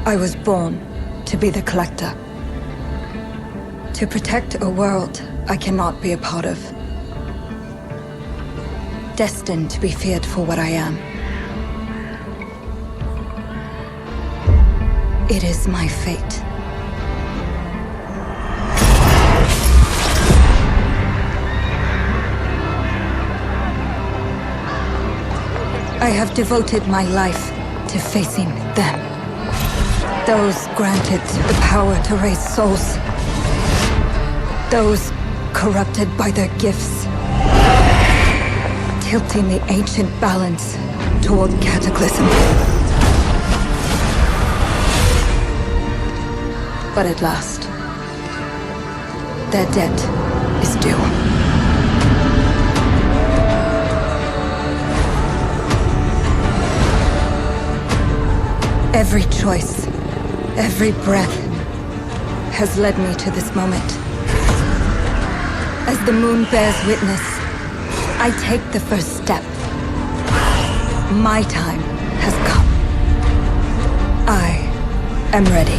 I was born to be the collector. To protect a world I cannot be a part of. Destined to be feared for what I am. It is my fate. I have devoted my life to facing them. Those granted the power to raise souls. Those corrupted by their gifts. Tilting the ancient balance toward cataclysm. But at last, their debt is due. Every choice, every breath has led me to this moment. As the moon bears witness, I take the first step. My time has come. I am ready.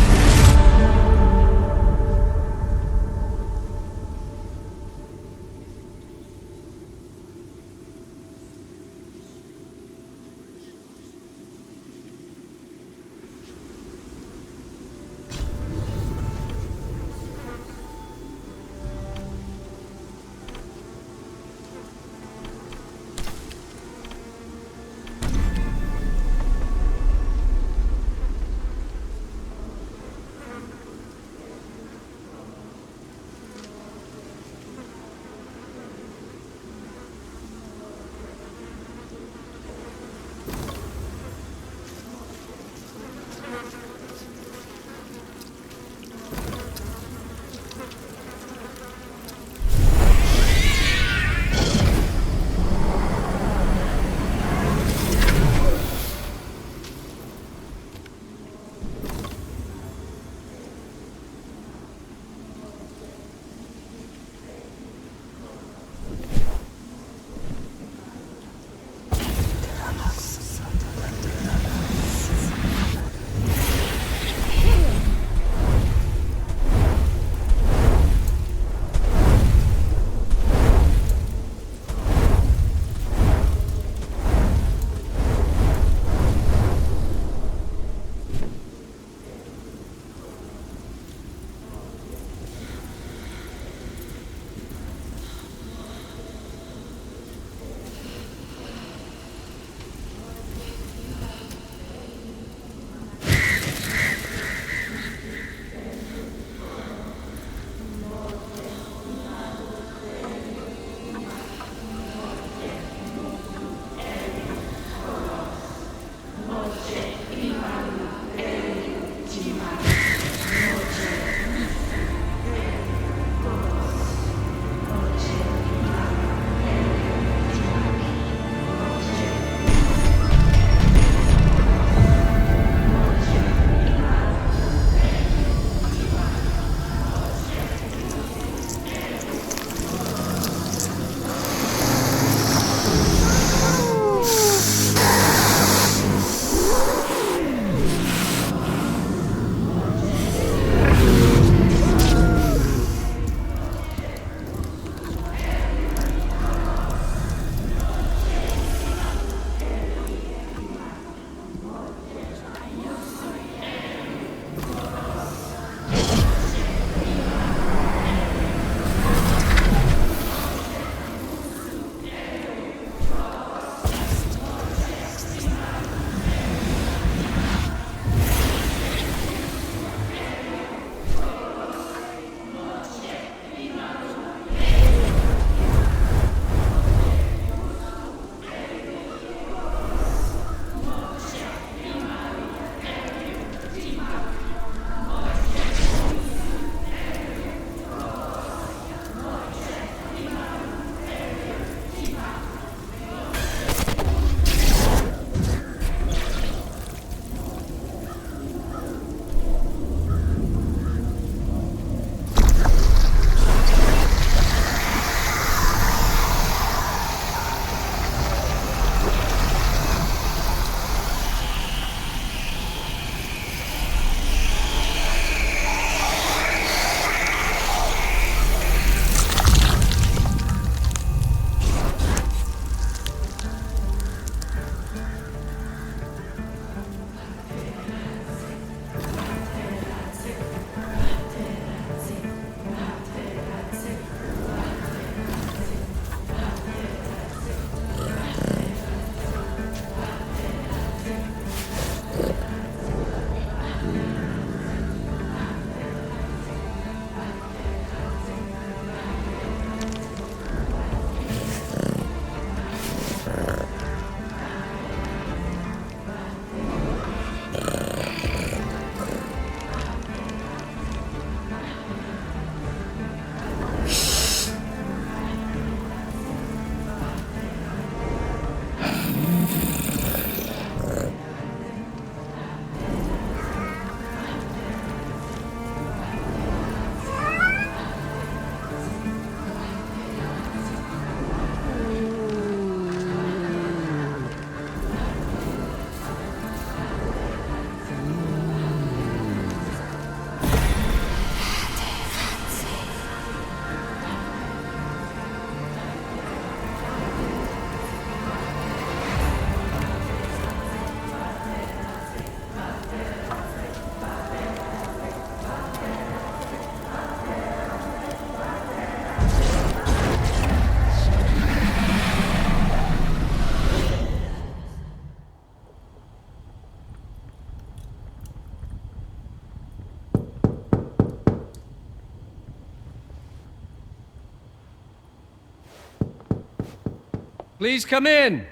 Please come in.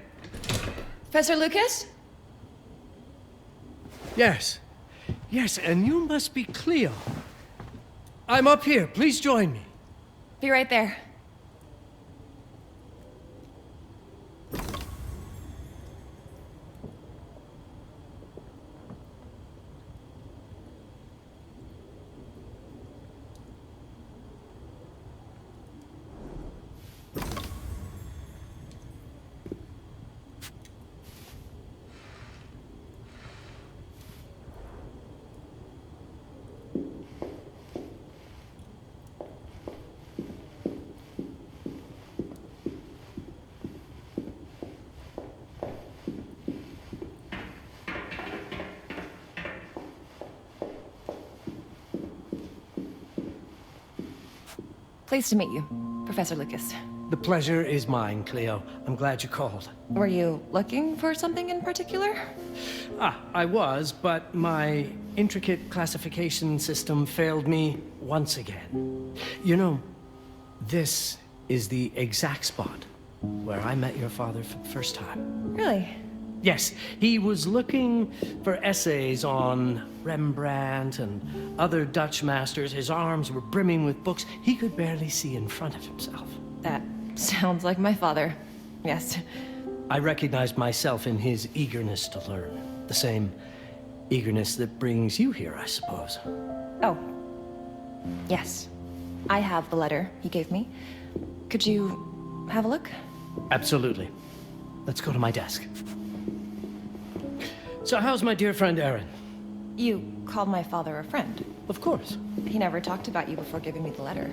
Professor Lucas? Yes. Yes, and you must be Cleo. I'm up here. Please join me. Be right there. Pleased to meet you, Professor Lucas. The pleasure is mine, Cleo. I'm glad you called. Were you looking for something in particular? I was, but my intricate classification system failed me once again. You know, this is the exact spot where I met your father for the first time. Really? Yes, he was looking for essays on Rembrandt and other Dutch masters. His arms were brimming with books. He could barely see in front of himself. That sounds like my father. Yes. I recognized myself in his eagerness to learn. The same eagerness that brings you here, I suppose. Oh. Yes. I have the letter he gave me. Could you have a look? Absolutely. Let's go to my desk. So how's my dear friend Aaron? You called my father a friend. Of course. He never talked about you before giving me the letter.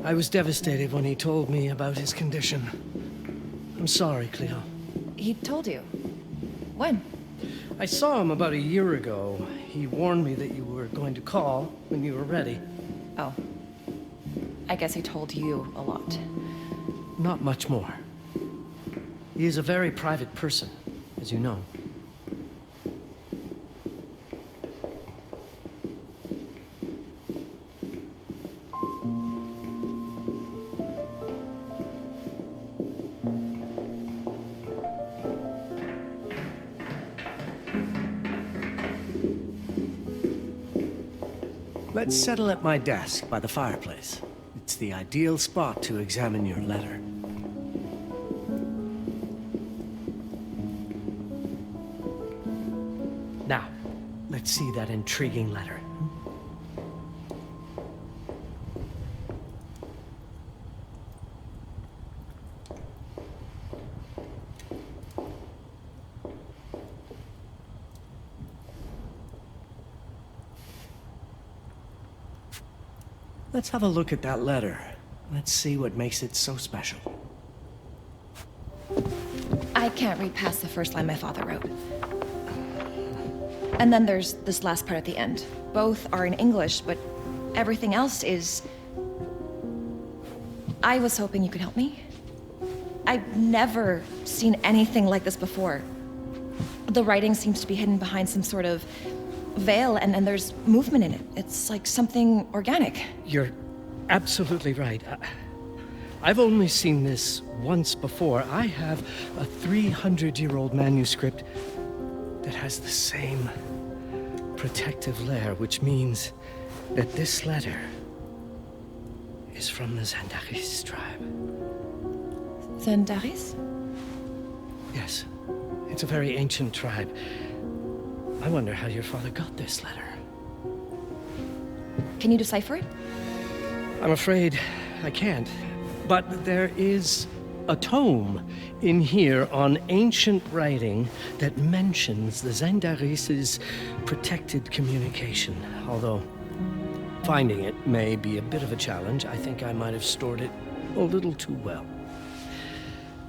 I was devastated when he told me about his condition. I'm sorry, Cleo. He told you? When? I saw him about a year ago. He warned me that you were going to call when you were ready. Oh. I guess he told you a lot. Not much more. He is a very private person, as you know. Let's settle at my desk by the fireplace. It's the ideal spot to examine your letter. Now, let's see that intriguing letter. Let's have a look at that letter. Let's see what makes it so special. I can't read past the first line my father wrote. And then there's this last part at the end. Both are in English, but everything else is... I was hoping you could help me. I've never seen anything like this before. The writing seems to be hidden behind some sort of veil, and there's movement in it. It's like something organic. You're absolutely right. I've only seen this once before. I have a 300-year-old manuscript that has the same protective layer, which means that this letter is from the Zandaris tribe. Zandaris? Yes, it's a very ancient tribe. I wonder how your father got this letter. Can you decipher it? I'm afraid I can't. But there is a tome in here on ancient writing that mentions the Zandaris' protected communication. Although finding it may be a bit of a challenge, I think I might have stored it a little too well.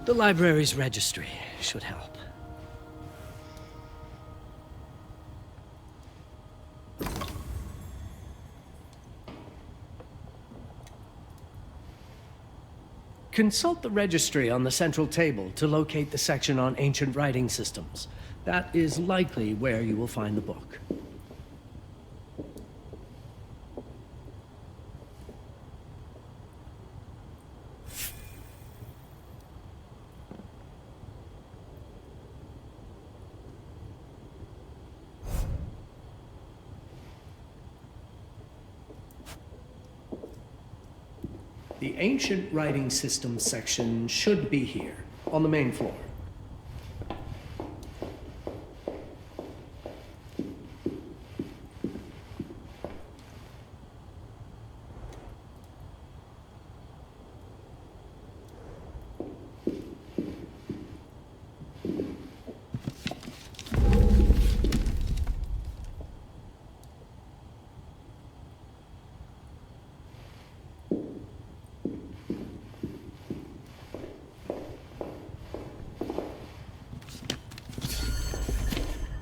The library's registry should help. Consult the registry on the central table to locate the section on ancient writing systems. That is likely where you will find the book. The ancient writing system section should be here, on the main floor.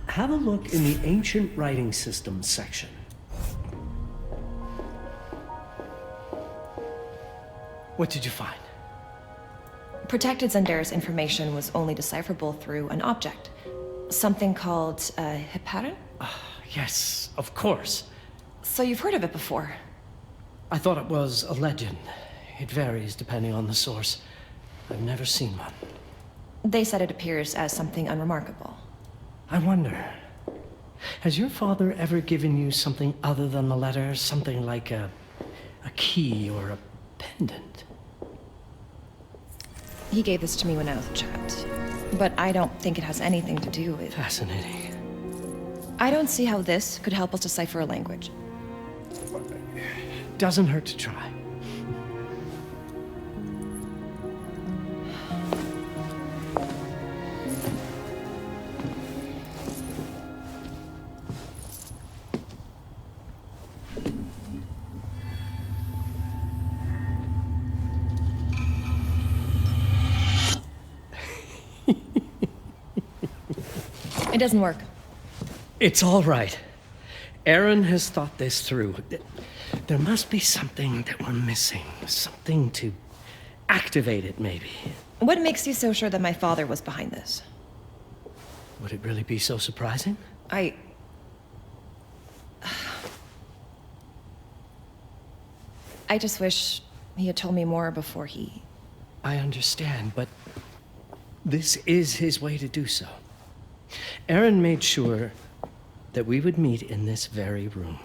Have a look in the ancient writing system section. What did you find? Protected Zendara's information was only decipherable through an object. Something called a heparin? Yes, of course. So you've heard of it before? I thought it was a legend. It varies depending on the source. I've never seen one. They said it appears as something unremarkable. I wonder, has your father ever given you something other than the letter? Something like a key or a pendant? He gave this to me when I was a child. But I don't think it has anything to do with... Fascinating. I don't see how this could help us decipher a language. Doesn't hurt to try. It doesn't work. It's all right. Aaron has thought this through. There must be something that we're missing. Something to activate it, maybe. What makes you so sure that my father was behind this? Would it really be so surprising? I just wish he had told me more before he... I understand, but this is his way to do so. Aaron made sure that we would meet in this very room.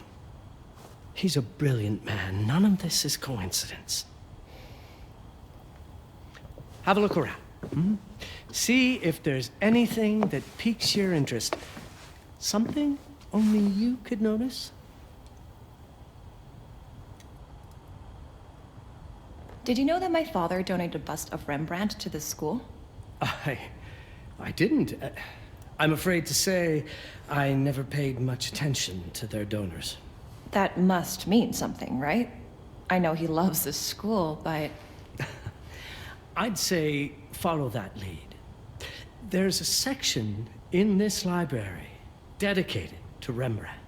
He's a brilliant man. None of this is coincidence. Have a look around. See if there's anything that piques your interest. Something only you could notice. Did you know that my father donated a bust of Rembrandt to this school? I didn't. I'm afraid to say I never paid much attention to their donors. That must mean something, right? I know he loves this school, but... I'd say follow that lead. There's a section in this library dedicated to Rembrandt.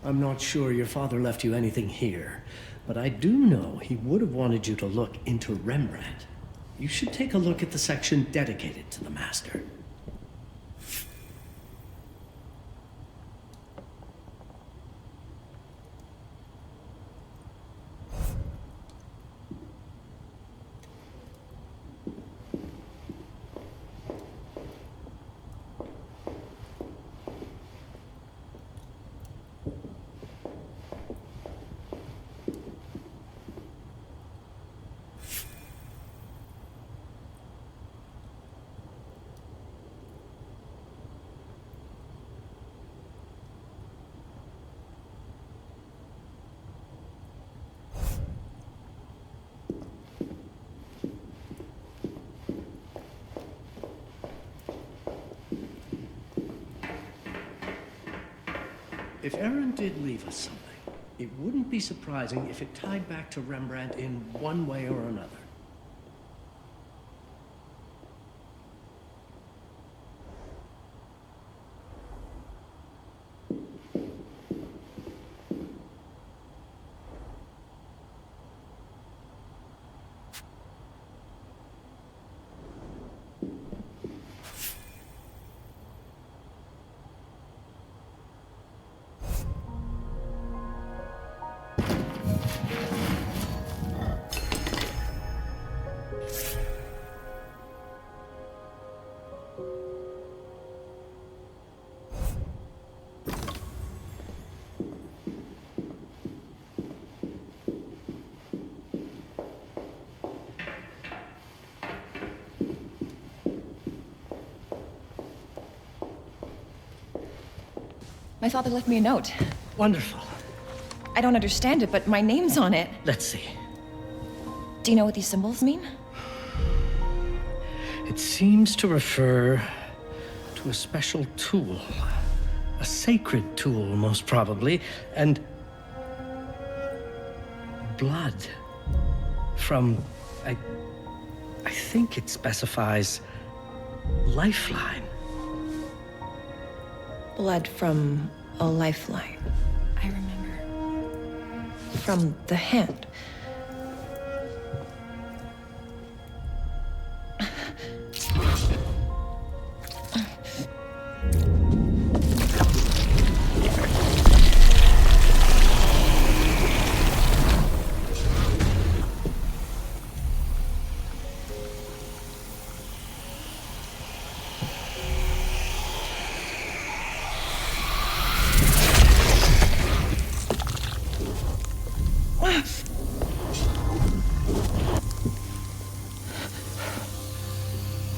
I'm not sure your father left you anything here, but I do know he would have wanted you to look into Rembrandt. You should take a look at the section dedicated to the master. If Aaron did leave us something, it wouldn't be surprising if it tied back to Rembrandt in one way or another. My father left me a note. Wonderful. I don't understand it, but my name's on it. Let's see. Do you know what these symbols mean? It seems to refer to a special tool. A sacred tool, most probably, and blood from, I think it specifies lifeline. Blood from a lifeline. I remember. From the hand.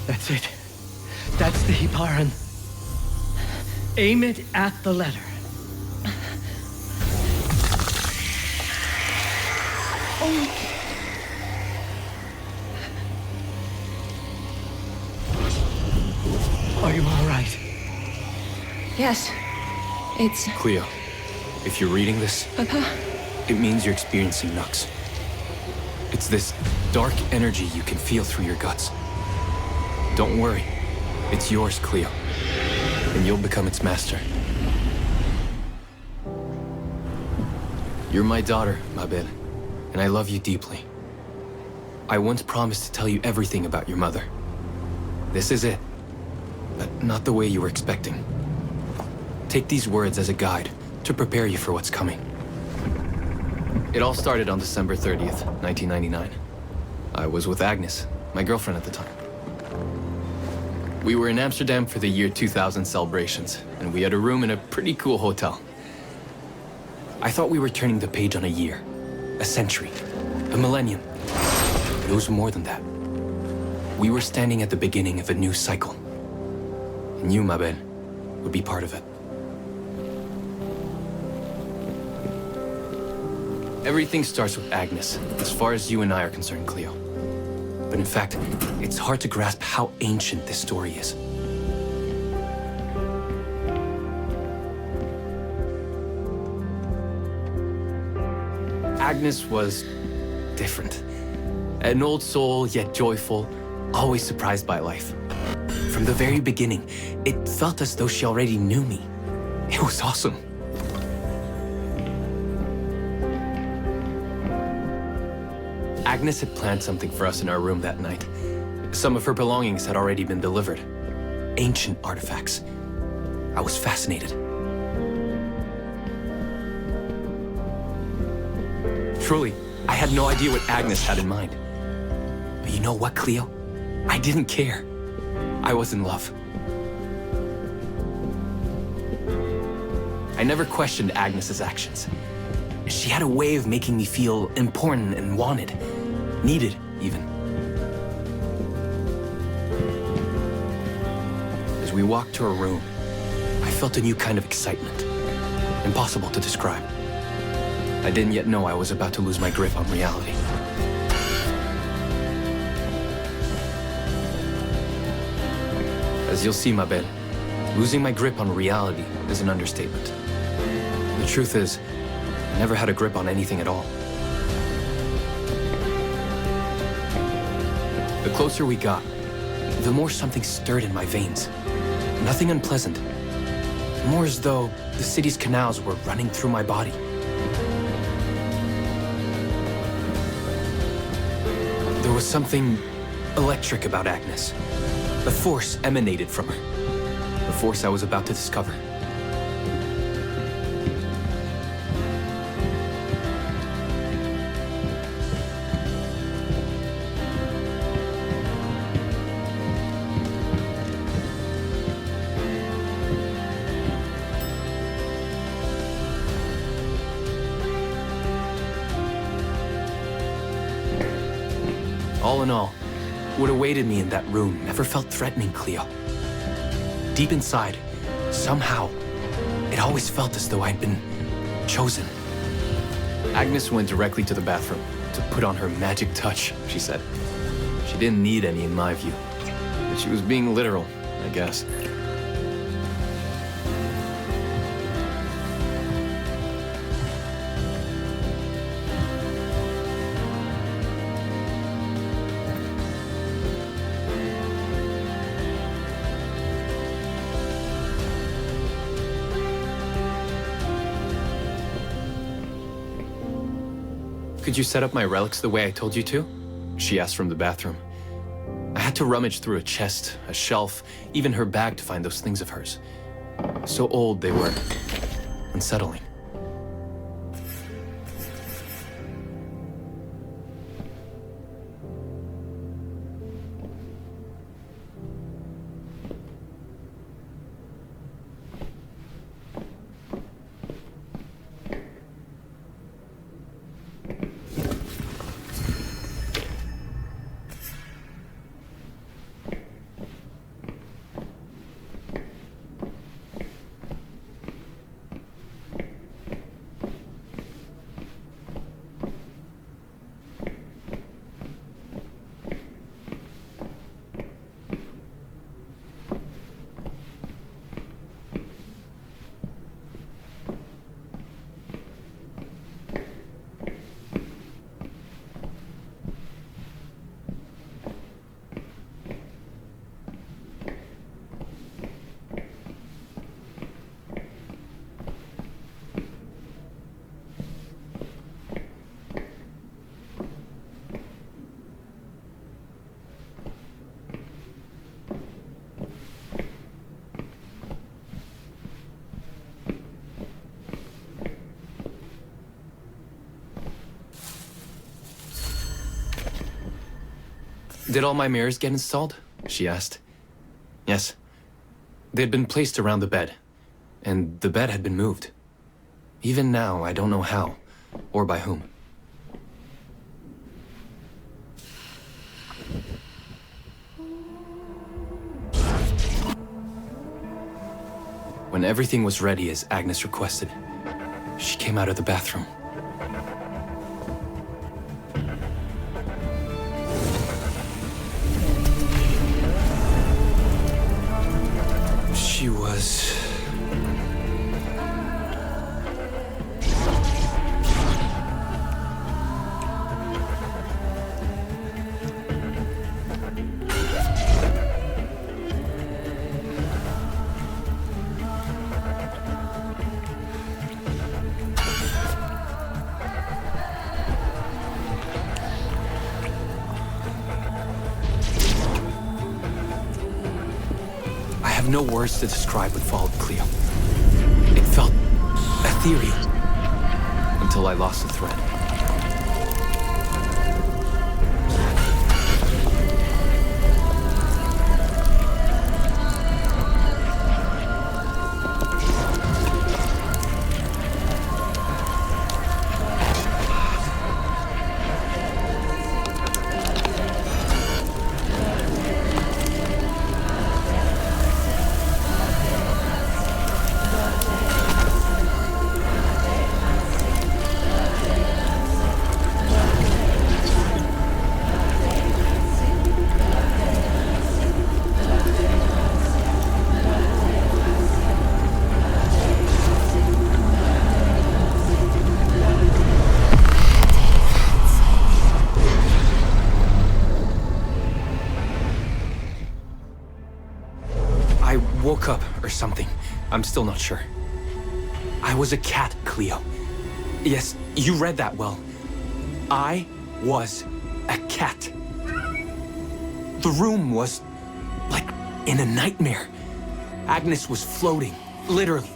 That's it. That's the Hiparan. Aim it at the letter. Are you all right? Yes. It's... Cleo, if you're reading this, Papa? it means you're experiencing Nux. It's this dark energy you can feel through your guts. Don't worry. It's yours, Cleo. And you'll become its master. You're my daughter, Mabel, and I love you deeply. I once promised to tell you everything about your mother. This is it, but not the way you were expecting. Take these words as a guide to prepare you for what's coming. It all started on December 30th, 1999. I was with Agnes, my girlfriend at the time. We were in Amsterdam for the year 2000 celebrations, and we had a room in a pretty cool hotel. I thought we were turning the page on a year, a century, a millennium. But it was more than that. We were standing at the beginning of a new cycle. And you, Mabel, would be part of it. Everything starts with Agnes, as far as you and I are concerned, Cleo. But in fact, it's hard to grasp how ancient this story is. Agnes was different. An old soul, yet joyful, always surprised by life. From the very beginning, it felt as though she already knew me. It was awesome. Agnes had planned something for us in our room that night. Some of her belongings had already been delivered. Ancient artifacts. I was fascinated. Truly, I had no idea what Agnes had in mind. But you know what, Cleo? I didn't care. I was in love. I never questioned Agnes's actions. She had a way of making me feel important and wanted. Needed, even. As we walked to her room, I felt a new kind of excitement. Impossible to describe. I didn't yet know I was about to lose my grip on reality. As you'll see, Mabel, losing my grip on reality is an understatement. The truth is, I never had a grip on anything at all. The closer we got, the more something stirred in my veins. Nothing unpleasant. More as though the city's canals were running through my body. There was something electric about Agnes. A force emanated from her. The force I was about to discover. All in all, what awaited me in that room never felt threatening, Cleo. Deep inside, somehow, it It always felt as though I'd been chosen. Agnes went directly to the bathroom to put on her magic touch, she said. She didn't need any in my view. But she was being literal, I guess. Could you set up my relics the way I told you to? She asked from the bathroom. I had to rummage through a chest, a shelf, even her bag to find those things of hers. So old they were unsettling. Did all my mirrors get installed? She asked. Yes. They had been placed around the bed, and the bed had been moved. Even now, I don't know how, or by whom. When everything was ready as Agnes requested, she came out of the bathroom. She was... no words to describe what followed, Cleo. It felt ethereal until I lost the thread. Woke up or something. I'm still not sure. I was a cat, Cleo. Yes, you read that well. I was a cat. The room was like in a nightmare. Agnes was floating, literally,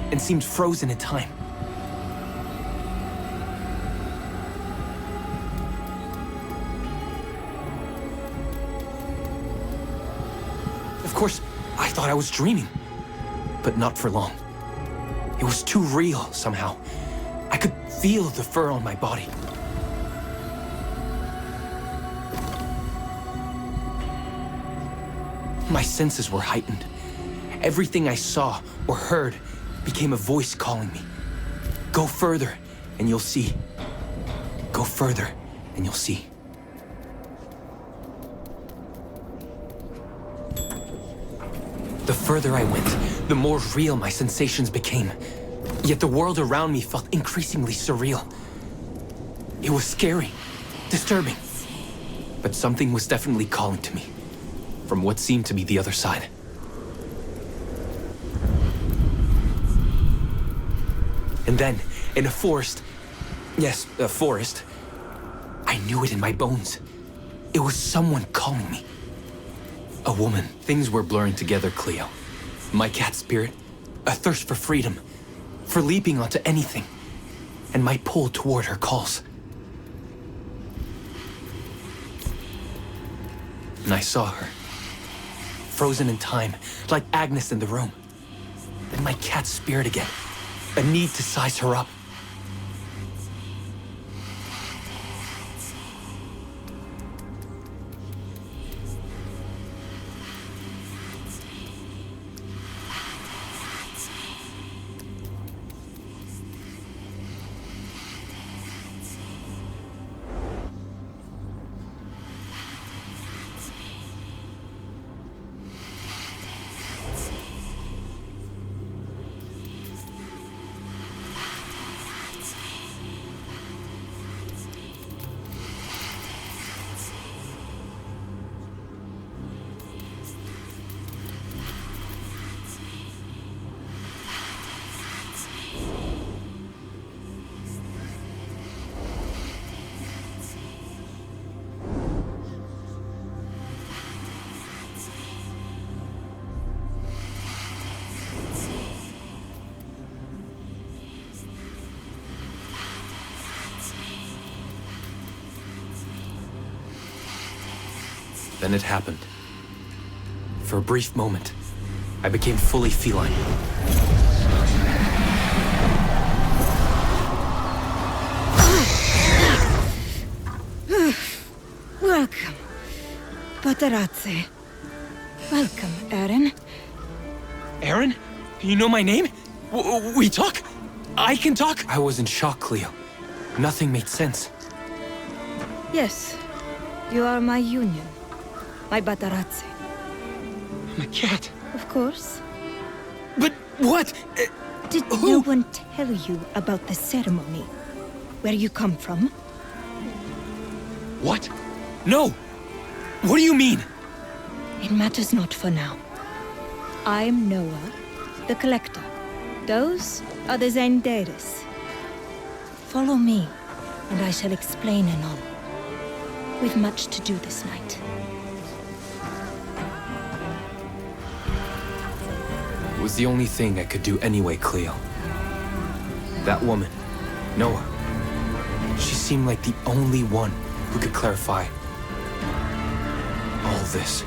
and seemed frozen in time. Of course, I thought I was dreaming, but not for long. It was too real somehow. I could feel the fur on my body. My senses were heightened. Everything I saw or heard became a voice calling me. Go further, and you'll see. Go further, and you'll see. The further I went, the more real my sensations became. Yet the world around me felt increasingly surreal. It was scary, disturbing. But something was definitely calling to me, from what seemed to be the other side. And then, in a forest, yes, a forest, I knew it in my bones. It was someone calling me. A woman. Things were blurring together, Cleo. My cat spirit, a thirst for freedom, for leaping onto anything, and my pull toward her calls. And I saw her, frozen in time, like Agnes in the room. Then my cat spirit again, a need to size her up. Then it happened. For a brief moment, I became fully feline. Welcome, Paparazzi. Welcome, Aaron. Aaron? You know my name? We talk? I can talk? I was in shock, Cleo. Nothing made sense. Yes, you are my union. My Paparazzi. My cat. Of course. But what? Did no one tell you about the ceremony? Where you come from? What? No! What do you mean? It matters not for now. I'm Noah, the Collector. Those are the Zendaris. Follow me, and I shall explain in all. We've much to do this night. It was the only thing I could do anyway, Cleo. That woman, Noah, she seemed like the only one who could clarify all this.